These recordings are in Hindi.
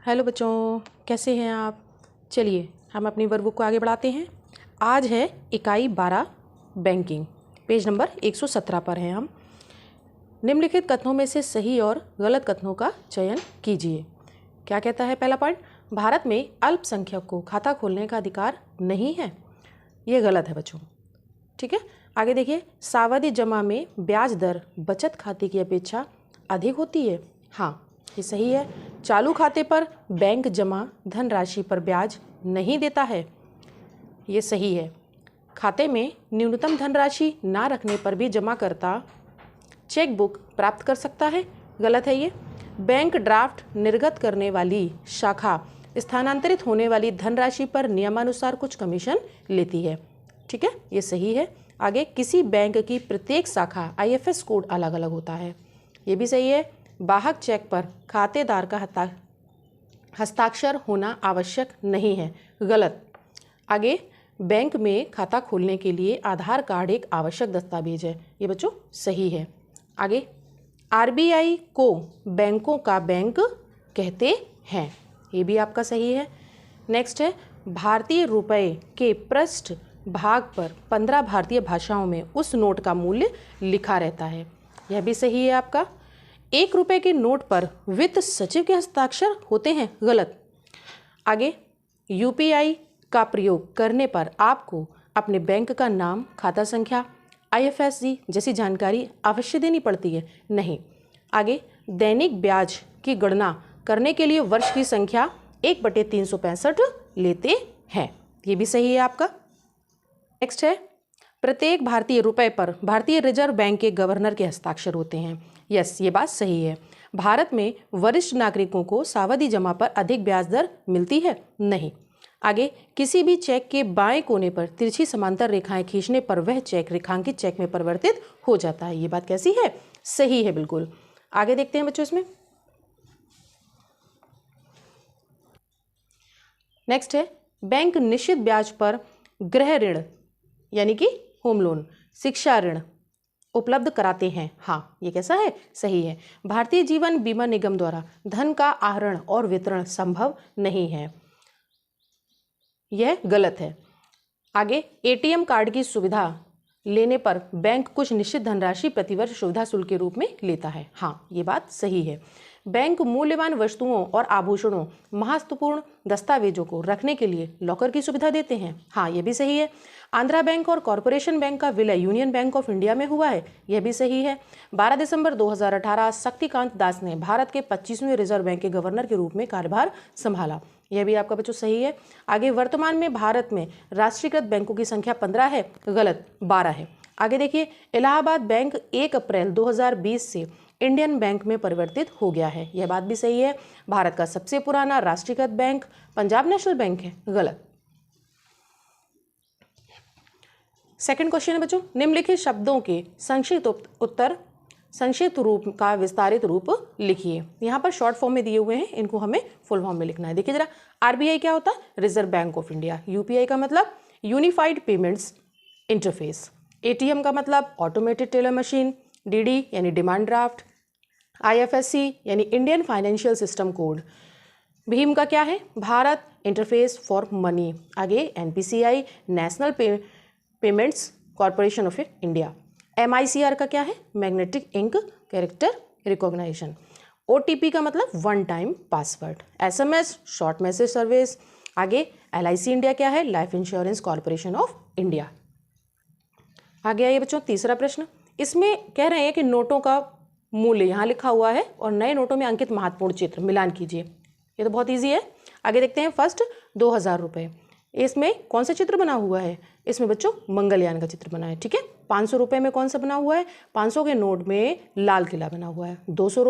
हेलो बच्चों, कैसे हैं आप। चलिए हम अपनी वर्कबुक को आगे बढ़ाते हैं। आज है इकाई 12 बैंकिंग, पेज नंबर 117 पर हैं हम। निम्नलिखित कथनों में से सही और गलत कथनों का चयन कीजिए। क्या कहता है पहला पॉइंट, भारत में अल्पसंख्यक को खाता खोलने का अधिकार नहीं है। ये गलत है बच्चों, ठीक है। आगे देखिए, सावधि जमा में ब्याज दर बचत खाते की अपेक्षा अधिक होती है। हाँ, ये सही है। चालू खाते पर बैंक जमा धनराशि पर ब्याज नहीं देता है। ये सही है। खाते में न्यूनतम धनराशि ना रखने पर भी जमाकर्ता चेक बुक प्राप्त कर सकता है। गलत है ये। बैंक ड्राफ्ट निर्गत करने वाली शाखा स्थानांतरित होने वाली धनराशि पर नियमानुसार कुछ कमीशन लेती है। ठीक है, ये सही है। आगे, किसी बैंक की प्रत्येक शाखा IFS कोड अलग अलग होता है। ये भी सही है। वाहक चेक पर खातेदार का हस्ताक्षर होना आवश्यक नहीं है। गलत। आगे, बैंक में खाता खोलने के लिए आधार कार्ड एक आवश्यक दस्तावेज है। ये बच्चों सही है। आगे, RBI को बैंकों का बैंक कहते हैं। ये भी आपका सही है। नेक्स्ट है, भारतीय रुपए के पृष्ठ भाग पर 15 भारतीय भाषाओं में उस नोट का मूल्य लिखा रहता है। यह भी सही है आपका। 1 रुपए के नोट पर वित्त सचिव के हस्ताक्षर होते हैं। गलत। आगे, UPI का प्रयोग करने पर आपको अपने बैंक का नाम, खाता संख्या, IFSC जैसी जानकारी अवश्य देनी पड़ती है। नहीं। आगे, दैनिक ब्याज की गणना करने के लिए वर्ष की संख्या 1/365 लेते हैं। ये भी सही है आपका। नेक्स्ट है, प्रत्येक भारतीय रुपए पर भारतीय रिजर्व बैंक के गवर्नर के हस्ताक्षर होते हैं। यस, ये बात सही है। भारत में वरिष्ठ नागरिकों को सावधि जमा पर अधिक ब्याज दर मिलती है। नहीं। आगे, किसी भी चेक के बाएं कोने पर तिरछी समांतर रेखाएं खींचने पर वह चेक रेखांकित चेक में परिवर्तित हो जाता है। ये बात कैसी है? सही है, बिल्कुल। आगे देखते हैं बच्चों इसमें। नेक्स्ट है, बैंक निश्चित ब्याज पर गृह ऋण यानी कि होम लोन, शिक्षा ऋण उपलब्ध कराते हैं। हाँ, ये कैसा है? सही है। भारतीय जीवन बीमा निगम द्वारा धन का आहरण और वितरण संभव नहीं है। यह गलत है। आगे, ATM कार्ड की सुविधा लेने पर बैंक कुछ निश्चित धनराशि प्रतिवर्ष सुविधा शुल्क के रूप में लेता है। हाँ, ये बात सही है। बैंक मूल्यवान वस्तुओं और आभूषणों, महत्वपूर्ण दस्तावेजों को रखने के लिए लॉकर की सुविधा देते हैं। हाँ, ये भी सही है। आंध्रा बैंक और कॉरपोरेशन बैंक का विलय यूनियन बैंक ऑफ इंडिया में हुआ है। यह भी सही है। 12 दिसंबर 2018 शक्तिकांत दास ने भारत के 25वें रिजर्व बैंक के गवर्नर के रूप में कार्यभार संभाला। यह भी आपका बच्चों सही है। आगे, वर्तमान में भारत में राष्ट्रीयकृत बैंकों की संख्या 15 है। गलत, 12 है। आगे देखिए, इलाहाबाद बैंक 1 अप्रैल 2020 से इंडियन बैंक में परिवर्तित हो गया है। यह बात भी सही है। भारत का सबसे पुराना राष्ट्रीयकृत बैंक पंजाब नेशनल बैंक है। गलत। सेकंड क्वेश्चन है बच्चों, निम्नलिखित शब्दों के संक्षिप्त रूप का विस्तारित रूप लिखिए। यहाँ पर शॉर्ट फॉर्म में दिए हुए हैं, इनको हमें फुल फॉर्म में लिखना है। देखिए जरा, RBI क्या होता है? Reserve Bank of India. UPI का मतलब यूनिफाइड पेमेंट्स इंटरफेस। ATM का मतलब ऑटोमेटेड टेलर मशीन। DD यानी डिमांड ड्राफ्ट। IFSC यानी इंडियन फाइनेंशियल सिस्टम कोड। भीम का क्या है? Bharat interface for money. आगे, NPCI National Payments Corporation of India. MICR का क्या है? Magnetic ink character recognition. OTP का मतलब one time password. SMS short message service. आगे, LIC इंडिया क्या है? Life insurance corporation of India. आगे आइए बच्चों, तीसरा प्रश्न। इसमें कह रहे हैं कि नोटों का मूल्य यहाँ लिखा हुआ है और नए नोटों में अंकित महत्वपूर्ण चित्र मिलान कीजिए। ये तो बहुत इजी है। आगे देखते हैं, फर्स्ट 2000 रुपये। इसमें कौन सा चित्र बना हुआ है? इसमें बच्चों मंगलयान का चित्र बना है। ठीक है। 500 रुपये में कौन सा बना हुआ है? 500 के नोट में लाल किला बना हुआ है। 200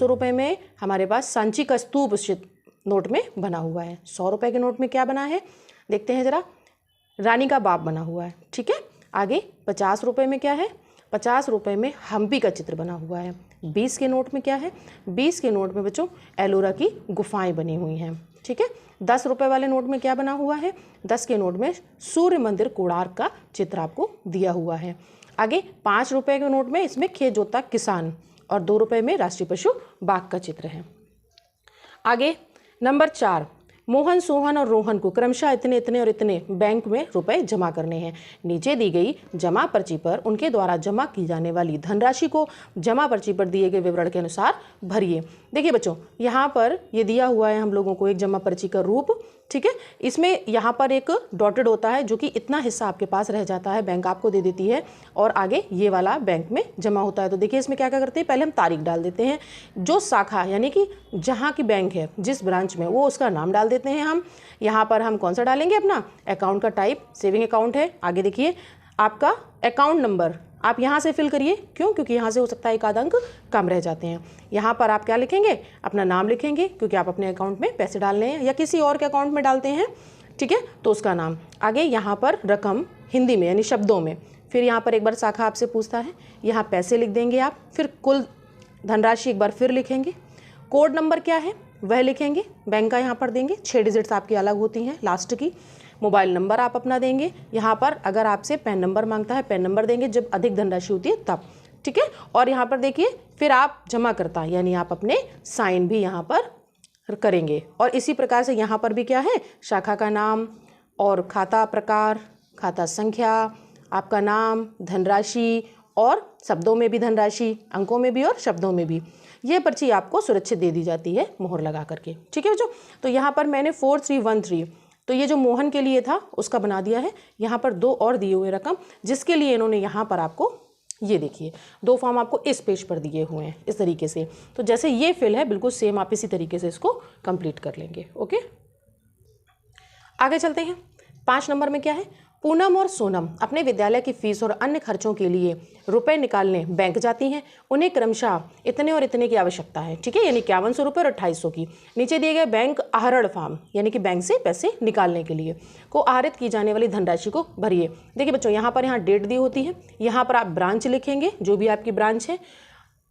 रुपये में हमारे पास सांची का स्तूप नोट में बना हुआ है। 100 रुपये के नोट में क्या बना है? देखते हैं जरा, रानी का बाप बना हुआ है। ठीक है। आगे 50 रुपये में क्या है? 50 रुपये में हम्पी का चित्र बना हुआ है। 20 के नोट में क्या है? 20 के नोट में बच्चों एलोरा की गुफाएं बनी हुई हैं। ठीक है। 10 रुपये वाले नोट में क्या बना हुआ है? 10 के नोट में सूर्य मंदिर कोणार्क का चित्र आपको दिया हुआ है। आगे 5 रुपये के नोट में इसमें खेत जोता किसान और 2 रुपये में राष्ट्रीय पशु बाघ का चित्र है। आगे नंबर 4, मोहन, सोहन और रोहन को क्रमशः इतने इतने और इतने बैंक में रुपए जमा करने हैं। नीचे दी गई जमा पर्ची पर उनके द्वारा जमा की जाने वाली धनराशि को जमा पर्ची पर दिए गए विवरण के अनुसार भरिए। देखिए बच्चों, यहाँ पर ये दिया हुआ है हम लोगों को एक जमा पर्ची का रूप, ठीक है। इसमें यहाँ पर एक डॉटेड होता है जो कि इतना हिस्सा आपके पास रह जाता है, बैंक आपको दे देती है, और आगे ये वाला बैंक में जमा होता है। तो देखिए इसमें क्या क्या करते हैं, पहले हम तारीख डाल देते हैं, जो शाखा यानी कि जहाँ की बैंक है, जिस ब्रांच में, वो उसका नाम डाल देते हैं हम। यहाँ पर हम कौन सा डालेंगे, अपना अकाउंट का टाइप, सेविंग अकाउंट है। आगे देखिए आपका अकाउंट नंबर आप यहाँ से फिल करिए, क्यों, क्योंकि यहाँ से हो सकता है एक आधा अंक कम रह जाते हैं। यहाँ पर आप क्या लिखेंगे, अपना नाम लिखेंगे, क्योंकि आप अपने अकाउंट में पैसे डालने हैं या किसी और के अकाउंट में डालते हैं, ठीक है, तो उसका नाम। आगे यहाँ पर रकम हिंदी में यानी शब्दों में। फिर यहाँ पर एक बार शाखा आपसे पूछता है, यहाँ पैसे लिख देंगे आप, फिर कुल धनराशि एक बार फिर लिखेंगे, कोड नंबर क्या है वह लिखेंगे, बैंक का यहाँ पर देंगे, 6 डिजिट्स आपकी अलग होती हैं लास्ट की। मोबाइल नंबर आप अपना देंगे, यहाँ पर अगर आपसे पैन नंबर मांगता है पैन नंबर देंगे जब अधिक धनराशि होती है तब, ठीक है। और यहाँ पर देखिए फिर आप जमा करता यानी आप अपने साइन भी यहाँ पर करेंगे। और इसी प्रकार से यहाँ पर भी क्या है, शाखा का नाम और खाता प्रकार, खाता संख्या, आपका नाम, धनराशि और शब्दों में भी धनराशि, अंकों में भी और शब्दों में भी। ये पर्ची आपको सुरक्षित दे दी जाती है मोहर लगा करके, ठीक है बच्चों। तो यहाँ पर मैंने 4313, तो ये जो मोहन के लिए था उसका बना दिया है। यहाँ पर 2 और दिए हुए रकम, जिसके लिए इन्होंने यहाँ पर आपको ये देखिए 2 फॉर्म आपको इस पेज पर दिए हुए हैं इस तरीके से। तो जैसे ये फिल है बिल्कुल सेम आप इसी तरीके से इसको कंप्लीट कर लेंगे। ओके, आगे चलते हैं। 5 नंबर में क्या है, पूनम और सोनम अपने विद्यालय की फीस और अन्य खर्चों के लिए रुपए निकालने बैंक जाती हैं। उन्हें क्रमशः इतने और इतने की आवश्यकता है, ठीक है, यानी 5100 रुपये और 2800 की। नीचे दिए गए बैंक आहरण फॉर्म यानी कि बैंक से पैसे निकालने के लिए को आहरित की जाने वाली धनराशि को भरिए। देखिए बच्चों, यहाँ पर डेट दी होती है, यहाँ पर आप ब्रांच लिखेंगे, जो भी आपकी ब्रांच है,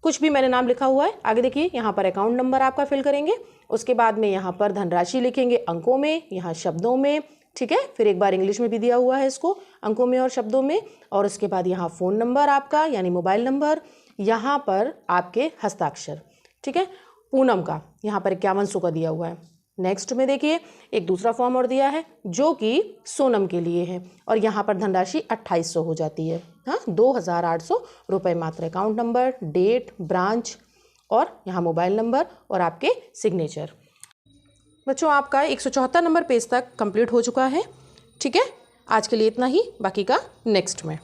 कुछ भी मैंने नाम लिखा हुआ है। आगे देखिए यहाँ पर अकाउंट नंबर आपका फिल करेंगे, उसके बाद में यहाँ पर धनराशि लिखेंगे अंकों में, यहाँ शब्दों में, ठीक है। फिर एक बार इंग्लिश में भी दिया हुआ है इसको, अंकों में और शब्दों में। और उसके बाद यहाँ फ़ोन नंबर आपका यानी मोबाइल नंबर, यहाँ पर आपके हस्ताक्षर, ठीक है। पूनम का यहाँ पर 5100 का दिया हुआ है। नेक्स्ट में देखिए एक दूसरा फॉर्म और दिया है जो कि सोनम के लिए है, और यहाँ पर धनराशि 2800 हो जाती है, हाँ 2800 रुपये मात्र। अकाउंट नंबर, डेट, ब्रांच और यहाँ मोबाइल नंबर और आपके सिग्नेचर। बच्चों आपका 174 नंबर पेज तक कंप्लीट हो चुका है, ठीक है। आज के लिए इतना ही, बाकी का नेक्स्ट में।